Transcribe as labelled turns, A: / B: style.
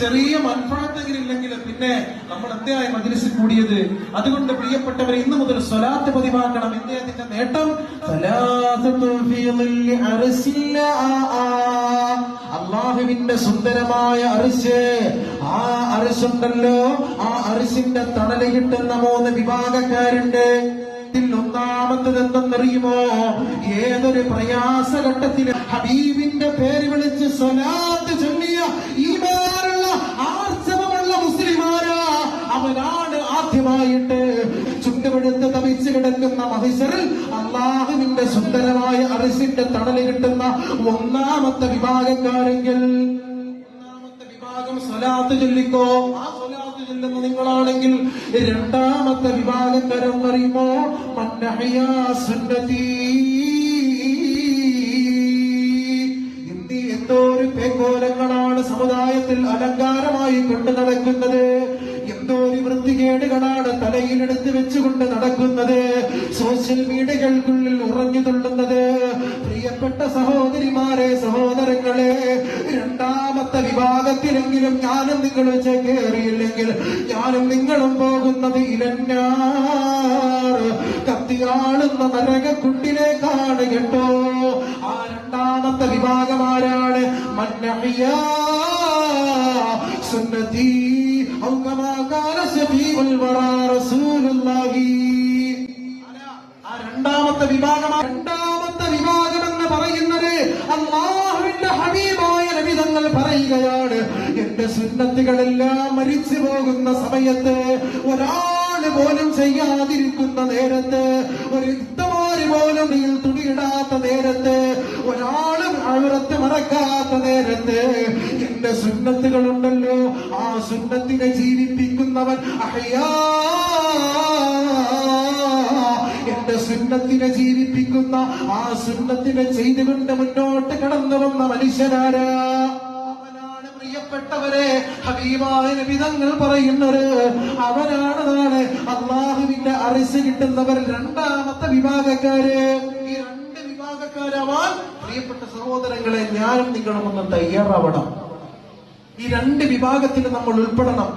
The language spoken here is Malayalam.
A: ചെറിയ മൻഫഅത്തെങ്കിലും ഇല്ലെങ്കിൽ പിന്നെ നമ്മൾ എന്തായി മജ്‌ലിസിൽ കൂടിയത്? അതുകൊണ്ട് പ്രിയപ്പെട്ടവരെ, ഇന്ന് മുതൽ സ്വലാത്ത് പതിവാക്കണം. എന്തേ അതിന്റെ നേട്ടം? അല്ലാഹുവിന്റെ സുന്ദരമായ അർശ്, ആ അർശുണ്ടല്ലോ, ആ അർശിന്റെ തണല് കിട്ടുന്ന 3 വിഭാഗക്കാരുണ്ട്. ഒന്നാമത്തത് എന്തെന്നറിയുമോ? ഏതൊരു പ്രയാസഘട്ടത്തിലും ഹബീബിന്റെ പേര് വിളിച്ച് സ്വലാത്ത് ചൊല്ലിയ ഈമാനുള്ള ആർജവമുള്ള മുസ്ലിമാരാ, അവനാണ് ആദ്യമായിട്ട് ചുണ്ടുമെടുത്ത് തപിച്ച് കിടക്കുന്ന മഹിശറിൽ അല്ലാഹുവിന്റെ സുന്ദരമായ അർശിന്റെ തണല് കിട്ടുന്ന 1ാമത്തെ വിഭാഗക്കാരെങ്കിൽ, 1ാമത്തെ വിഭാഗം സ്വലാത്ത് ചൊല്ലിക്കോ. ആ സ്വലാത്ത് ചൊല്ലുന്ന നിങ്ങളാണെങ്കിൽ 2ാമത്തെ വിഭാഗക്കാരം പറയുമോ? മന്നഹയാ സുന്നതി. എന്തോ ഒരു പേക്കോലങ്ങളാണ് സമുദായത്തിൽ അലങ്കാരമായി കൊണ്ടു നടക്കുന്നത്. എന്തോ ഒരു വൃത്തികേടുകളാണ് തലയിലെടുത്ത് വെച്ചുകൊണ്ട് നടക്കുന്നത്, സോഷ്യൽ മീഡിയകൾക്കുള്ളിൽ ഉറഞ്ഞു തുള്ളുന്നത്. പ്രിയപ്പെട്ട സഹോദരിമാരെ, സഹോദരങ്ങളെ, 2ാമത്തെ വിഭാഗത്തിലെങ്കിലും ഞാനും നിങ്ങൾ കയറിയില്ലെങ്കിൽ ഞാനും നിങ്ങളും പോകുന്നത് ഇലന്നാർ, കത്തിയാളുന്ന നരകക്കുണ്ടിലേക്കാണ് കേട്ടോ. ആ 2ാമത്തെ വിഭാഗമാരാണ്? മന്നഹിയാ സുന്നതി ഔ കമാ ഖാല ശഫീഉൽ വറാ റസൂലുള്ളാഹി. ആ 2ാമത്തെ വിഭാഗമാണ്. 2ാമത്തെ വിഭാഗം എന്ന് പറയുന്നത് അല്ലാഹുവിന്റെ ഹബീബായ നബി തങ്ങൾ പറയുകയാണ്, എന്റെ സുന്നത്തുകളെല്ലാം മരിച്ചു പോകുന്ന സമയത്ത്, ഒരാള് പോലും ചെയ്യാതിരിക്കുന്ന നേരത്ത്, ഒരു ഇത്തമാര് പോലും തുണിയിടാത്ത നേരത്ത്, ഒരാളും അവരത്തെ മറക്കാത്ത നേരത്ത്, എന്റെ സുന്നത്തുകളുണ്ടല്ലോ, ആ സുന്നത്തിനെ ജീവിപ്പിക്കുന്നവൻ അഹ്യാ, എന്റെ സുന്നത്തിനെ ജീവിപ്പിക്കുന്ന, ആ സുന്നത്തിനെ ചെയ്തുകൊണ്ട് മുന്നോട്ട് കടന്നു വന്ന മനുഷ്യനാരാ? അവനാണ് പ്രിയപ്പെട്ടവരെ ഹബീബായ നബി തങ്ങൾ പറയുന്നത്. അവനാണ് അല്ലാഹുവിന്റെ അർശ് കിട്ടുന്നവർ 2ാമത്തെ വിഭാഗക്കാര്. ഈ 2 വിഭാഗക്കാരാവാൻ പ്രിയപ്പെട്ട സഹോദരങ്ങളെ, ഞാനും നിങ്ങളും ഒന്ന് തയ്യാറാവണം. ഈ 2 വിഭാഗത്തിൽ നമ്മൾ ഉൾപ്പെടണം.